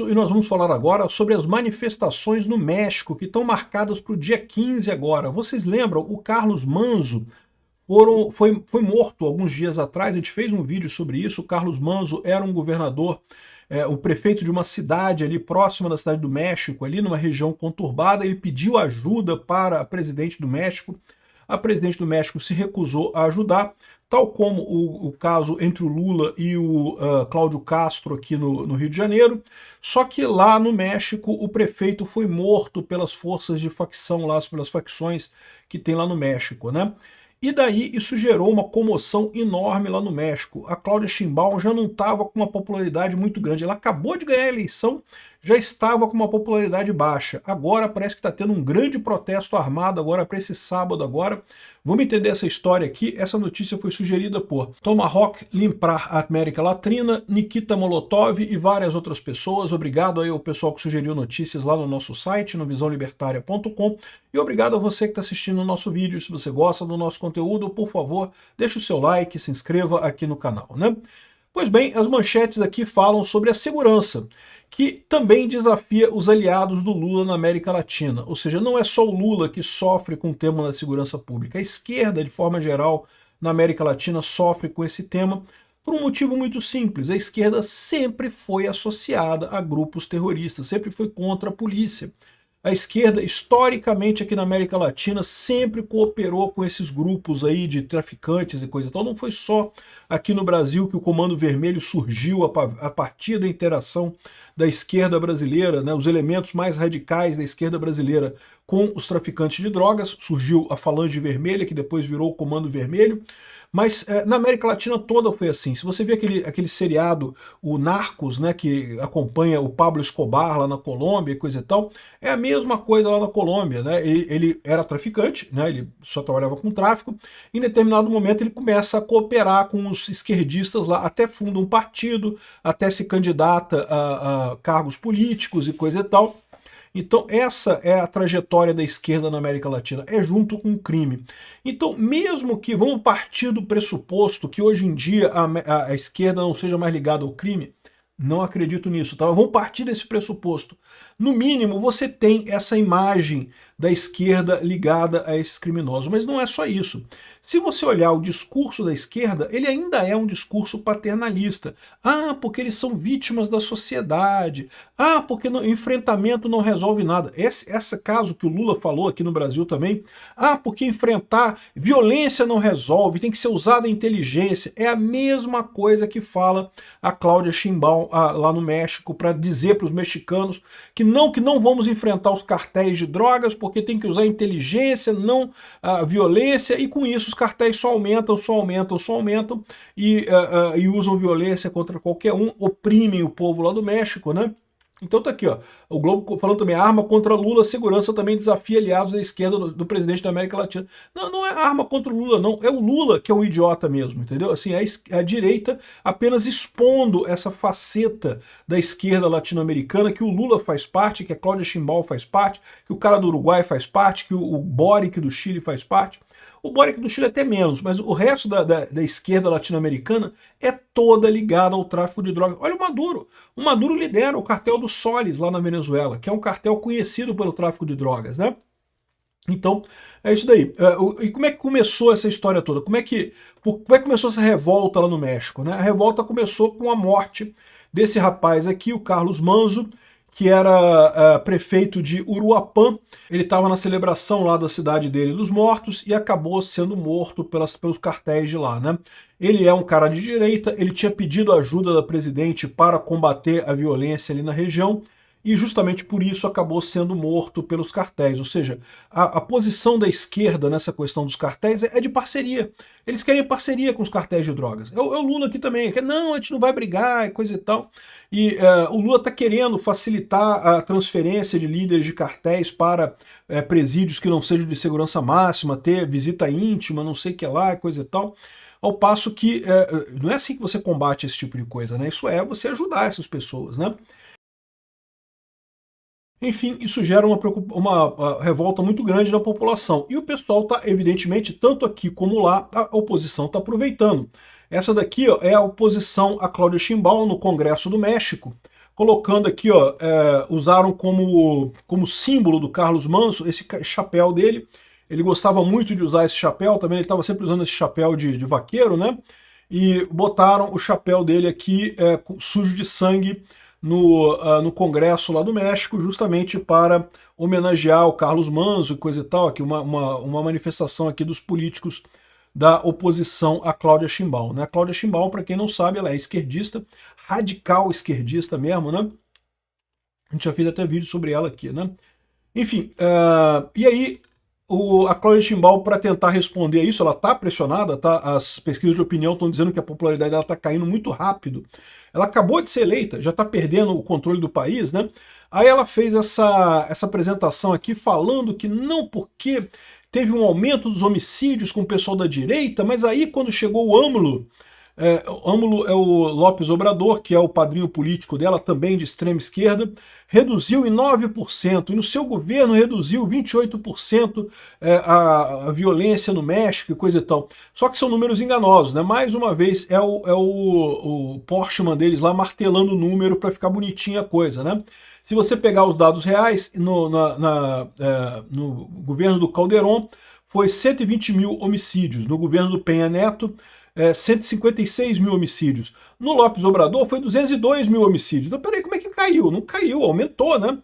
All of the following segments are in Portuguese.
E nós vamos falar agora sobre as manifestações no México, que estão marcadas para o dia 15 agora. Vocês lembram? O Carlos Manzo foi morto alguns dias atrás, a gente fez um vídeo sobre isso. O Carlos Manzo era um governador, o prefeito de uma cidade ali próxima da cidade do México, ali numa região conturbada. Ele pediu ajuda para a presidente do México. A presidente do México se recusou a ajudar, tal como o caso entre o Lula e o Cláudio Castro aqui no Rio de Janeiro. Só que lá no México o prefeito foi morto pelas forças de facção, lá, pelas facções que tem lá no México, né? E daí isso gerou uma comoção enorme lá no México. A Cláudia Sheinbaum já não estava com uma popularidade muito grande. Ela acabou de ganhar a eleição, já estava com uma popularidade baixa. Agora parece que está tendo um grande protesto armado agora para esse sábado agora. Vamos entender essa história aqui. Essa notícia foi sugerida por Tomahawk Limpar América Latina, Nikita Molotov e várias outras pessoas. Obrigado aí ao pessoal que sugeriu notícias lá no nosso site, no visãolibertaria.com. E obrigado a você que está assistindo o nosso vídeo. Se você gosta do nosso conteúdo, por favor, deixe o seu like, se inscreva aqui no canal, né? Pois bem, as manchetes aqui falam sobre a segurança, que também desafia os aliados do Lula na América Latina. Ou seja, não é só o Lula que sofre com o tema da segurança pública. A esquerda, de forma geral, na América Latina sofre com esse tema por um motivo muito simples. A esquerda sempre foi associada a grupos terroristas, sempre foi contra a polícia. A esquerda, historicamente aqui na América Latina, sempre cooperou com esses grupos aí de traficantes e coisa e tal. Não foi só aqui no Brasil que o Comando Vermelho surgiu a partir da interação da esquerda brasileira, né, os elementos mais radicais da esquerda brasileira com os traficantes de drogas. Surgiu a Falange Vermelha, que depois virou o Comando Vermelho. Mas na América Latina toda foi assim. Se você vê aquele seriado, o Narcos, né, que acompanha o Pablo Escobar lá na Colômbia e coisa e tal, é a mesma coisa lá na Colômbia, né? Ele era traficante, né, ele só trabalhava com tráfico. Em determinado momento ele começa a cooperar com os esquerdistas lá, até funda um partido, até se candidata a cargos políticos e coisa e tal. Então essa é a trajetória da esquerda na América Latina, é junto com o crime. Então mesmo que vamos partir do pressuposto que hoje em dia a esquerda não seja mais ligada ao crime, não acredito nisso, tá? Vamos partir desse pressuposto. No mínimo você tem essa imagem da esquerda ligada a esses criminosos, mas não é só isso. Se você olhar o discurso da esquerda, ele ainda é um discurso paternalista. Ah, porque eles são vítimas da sociedade. Ah, porque enfrentamento não resolve nada. Esse caso que o Lula falou aqui no Brasil também. Ah, porque enfrentar violência não resolve, tem que ser usada a inteligência. É a mesma coisa que fala a Cláudia Sheinbaum lá no México para dizer para os mexicanos que não vamos enfrentar os cartéis de drogas porque tem que usar a inteligência, não a violência, e com isso os cartéis só aumentam e usam violência contra qualquer um, oprimem o povo lá do México, né? Então tá aqui, ó, o Globo falando também, arma contra Lula, segurança também desafia aliados da esquerda do presidente da América Latina. Não, não é arma contra o Lula, não, é o Lula que é um idiota mesmo, entendeu? Assim, a direita apenas expondo essa faceta da esquerda latino-americana, que o Lula faz parte, que a Cláudia Sheinbaum faz parte, que o cara do Uruguai faz parte, que o Boric do Chile faz parte. O Boric do Chile até menos, mas o resto da esquerda latino-americana é toda ligada ao tráfico de drogas. Olha o Maduro. O Maduro lidera o cartel dos Soles lá na Venezuela, que é um cartel conhecido pelo tráfico de drogas, né? Então, é isso daí. E como é que começou essa história toda? Como é que começou essa revolta lá no México, né? A revolta começou com a morte desse rapaz aqui, o Carlos Manzo, que era prefeito de Uruapã. Ele estava na celebração lá da cidade dele dos mortos e acabou sendo morto pelos cartéis de lá, né? Ele é um cara de direita, ele tinha pedido ajuda da presidente para combater a violência ali na região, e justamente por isso acabou sendo morto pelos cartéis. Ou seja, a posição da esquerda nessa questão dos cartéis é de parceria. Eles querem parceria com os cartéis de drogas. É o Lula aqui também, que não, a gente não vai brigar e coisa e tal. E o Lula está querendo facilitar a transferência de líderes de cartéis para presídios que não sejam de segurança máxima, ter visita íntima, não sei o que lá, coisa e tal. Ao passo que não é assim que você combate esse tipo de coisa, né? Isso é você ajudar essas pessoas, né? Enfim, isso gera uma revolta muito grande na população. E o pessoal está, evidentemente, tanto aqui como lá, a oposição está aproveitando. Essa daqui, ó, é a oposição a Cláudia Sheinbaum no Congresso do México, colocando aqui, ó, usaram como símbolo do Carlos Manso esse chapéu dele. Ele gostava muito de usar esse chapéu, também ele estava sempre usando esse chapéu de vaqueiro, né? E botaram o chapéu dele aqui sujo de sangue no Congresso lá do México, justamente para homenagear o Carlos Manso e coisa e tal, aqui uma manifestação aqui dos políticos da oposição a Cláudia Sheinbaum, né? A Cláudia Sheinbaum, para quem não sabe, ela é esquerdista, radical esquerdista mesmo, né? A gente já fez até vídeo sobre ela aqui, né? Enfim, e aí a Cláudia Sheinbaum, para tentar responder a isso, ela está pressionada, tá? As pesquisas de opinião estão dizendo que a popularidade dela está caindo muito rápido. Ela acabou de ser eleita, já está perdendo o controle do país, né? Aí ela fez essa apresentação aqui falando que não, porque teve um aumento dos homicídios com o pessoal da direita, mas aí quando chegou o AMLO, AMLO é o López Obrador, que é o padrinho político dela, também de extrema esquerda, reduziu em 9%, e no seu governo reduziu 28% a violência no México e coisa e tal. Só que são números enganosos, né? Mais uma vez é o Portman deles lá martelando o número para ficar bonitinha a coisa, né? Se você pegar os dados reais, no governo do Calderón foi 120 mil homicídios, no governo do Penha Neto 156 mil homicídios. No López Obrador foi 202 mil homicídios. Então, peraí, como é que caiu? Não caiu, aumentou, né?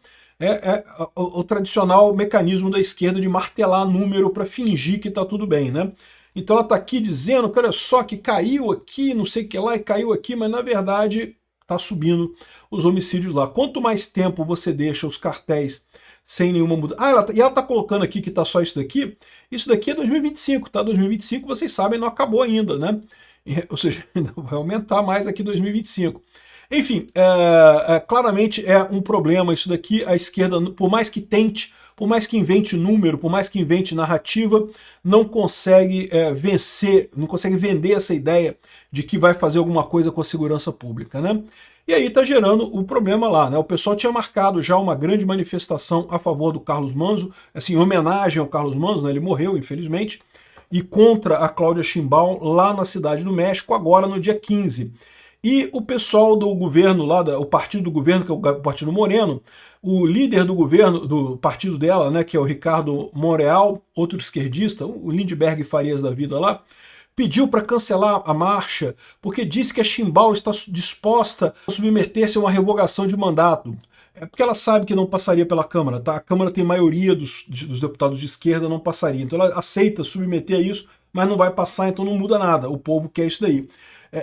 O tradicional mecanismo da esquerda de martelar número para fingir que está tudo bem, né? Então ela está aqui dizendo que olha só que caiu aqui, não sei o que lá, e caiu aqui, mas na verdade está subindo os homicídios lá. Quanto mais tempo você deixa os cartéis sem nenhuma mudança... e ela está colocando aqui que está só isso daqui. Isso daqui é 2025, tá? 2025, vocês sabem, não acabou ainda, né? Ou seja, ainda vai aumentar mais aqui 2025. Enfim, claramente é um problema isso daqui. A esquerda, por mais que tente, por mais que invente número, por mais que invente narrativa, não consegue vencer, não consegue vender essa ideia de que vai fazer alguma coisa com a segurança pública, né? E aí está gerando o problema lá, né? O pessoal tinha marcado já uma grande manifestação a favor do Carlos Manso, assim, em homenagem ao Carlos Manso, né? Ele morreu, infelizmente, e contra a Cláudia Sheinbaum lá na Cidade do México, agora no dia 15. E o pessoal do governo lá, o partido do governo, que é o Partido Moreno, o líder do governo, do partido dela, né, que é o Ricardo Monreal, outro esquerdista, o Lindbergh Farias da vida lá, pediu para cancelar a marcha, porque disse que a Sheinbaum está disposta a submeter-se a uma revogação de mandato. É porque ela sabe que não passaria pela Câmara, tá? A Câmara tem maioria dos deputados de esquerda, não passaria. Então ela aceita submeter a isso, mas não vai passar, então não muda nada. O povo quer isso daí.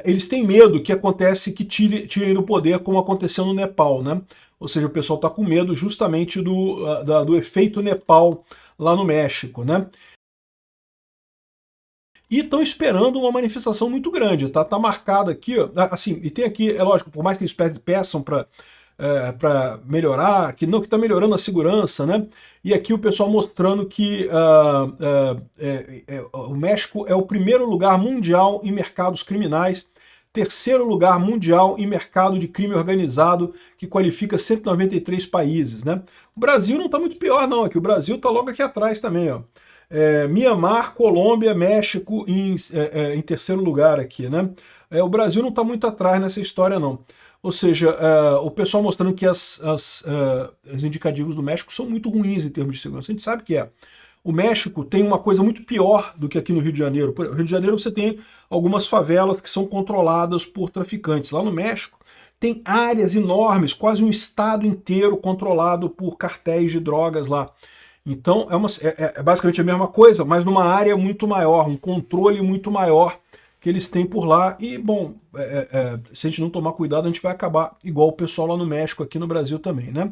Eles têm medo que acontece que tirem do poder, como aconteceu no Nepal, né? Ou seja, o pessoal está com medo justamente do efeito Nepal lá no México, né? E estão esperando uma manifestação muito grande, tá? Tá marcado aqui, ó, assim, e tem aqui, é lógico, por mais que eles peçam para melhorar, que está melhorando a segurança, né? E aqui o pessoal mostrando que o México é o primeiro lugar mundial em mercados criminais, terceiro lugar mundial em mercado de crime organizado, que qualifica 193 países, né? O Brasil não está muito pior, não, aqui o Brasil está logo aqui atrás também, ó. Mianmar, Colômbia, México em terceiro lugar aqui, né? O Brasil não está muito atrás nessa história, não. Ou seja, o pessoal mostrando que os indicativos do México são muito ruins em termos de segurança. A gente sabe que é. O México tem uma coisa muito pior do que aqui no Rio de Janeiro. No Rio de Janeiro você tem algumas favelas que são controladas por traficantes. Lá no México tem áreas enormes, quase um estado inteiro controlado por cartéis de drogas lá. Então é basicamente a mesma coisa, mas numa área muito maior, um controle muito maior que eles têm por lá. E, bom, se a gente não tomar cuidado, a gente vai acabar igual o pessoal lá no México, aqui no Brasil também, né?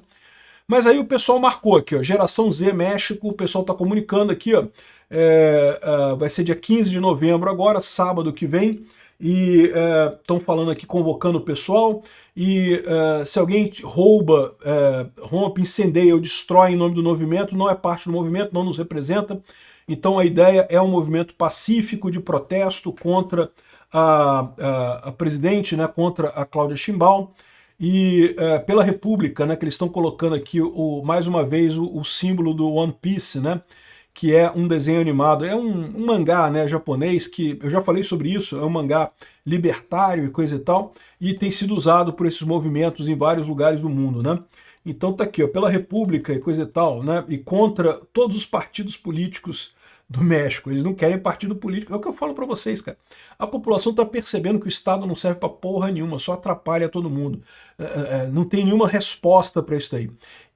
Mas aí o pessoal marcou aqui, ó, Geração Z México, o pessoal está comunicando aqui, ó, vai ser dia 15 de novembro agora, sábado que vem, e estão falando aqui, convocando o pessoal, e se alguém rouba, rompe, incendeia ou destrói em nome do movimento, não é parte do movimento, não nos representa. Então a ideia é um movimento pacífico de protesto contra a presidente, né, contra a Cláudia Sheinbaum, e pela República, né, que eles estão colocando aqui mais uma vez o símbolo do One Piece, né, que é um desenho animado, é um mangá, né, japonês, que eu já falei sobre isso, é um mangá libertário e coisa e tal, e tem sido usado por esses movimentos em vários lugares do mundo, né? Então tá aqui, ó, pela República e coisa e tal, né? E contra todos os partidos políticos do México. Eles não querem partido político. É o que eu falo para vocês, cara. A população tá percebendo que o Estado não serve para porra nenhuma, só atrapalha todo mundo. Não tem nenhuma resposta para isso daí.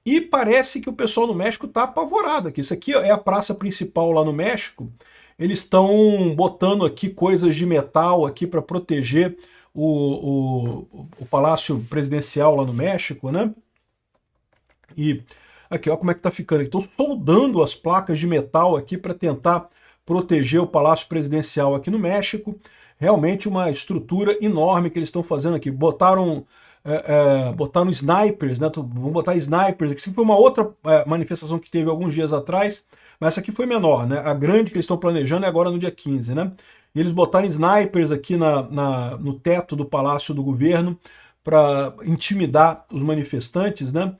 E parece que o pessoal no México tá apavorado aqui. Isso aqui é a praça principal lá no México. Eles estão botando aqui coisas de metal aqui para proteger o Palácio Presidencial lá no México, né? E aqui, ó, como é que tá ficando. Estão soldando as placas de metal aqui para tentar proteger o Palácio Presidencial aqui no México. Realmente uma estrutura enorme que eles estão fazendo aqui. Botaram snipers, né? Vão botar snipers aqui. Isso foi uma outra manifestação que teve alguns dias atrás, mas essa aqui foi menor, né? A grande que eles estão planejando é agora no dia 15, né? E eles botaram snipers aqui no teto do Palácio do Governo para intimidar os manifestantes, né?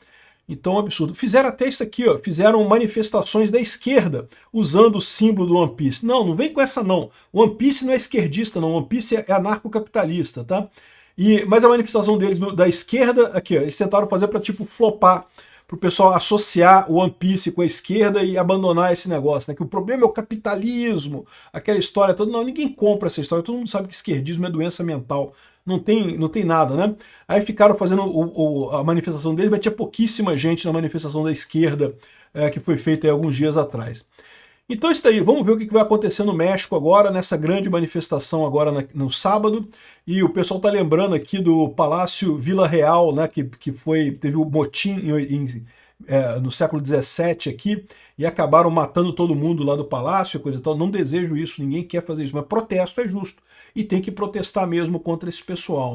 Então, absurdo. Fizeram até isso aqui, ó. Fizeram manifestações da esquerda, usando o símbolo do One Piece. Não, não vem com essa não. O One Piece não é esquerdista, não. O One Piece é anarcocapitalista, tá? Mas a manifestação deles da esquerda, aqui, ó, eles tentaram fazer para tipo flopar, para o pessoal associar o One Piece com a esquerda e abandonar esse negócio, né? Que o problema é o capitalismo, aquela história toda. Não, ninguém compra essa história, todo mundo sabe que esquerdismo é doença mental. Não tem nada, né? Aí ficaram fazendo a manifestação deles, mas tinha pouquíssima gente na manifestação da esquerda que foi feita aí alguns dias atrás. Então isso daí, vamos ver o que vai acontecer no México agora, nessa grande manifestação agora no sábado. E o pessoal tá lembrando aqui do Palácio Vila Real, né, que teve o motim no século XVII aqui, e acabaram matando todo mundo lá do palácio, coisa e tal. Não desejo isso, ninguém quer fazer isso, mas protesto é justo. E tem que protestar mesmo contra esse pessoal.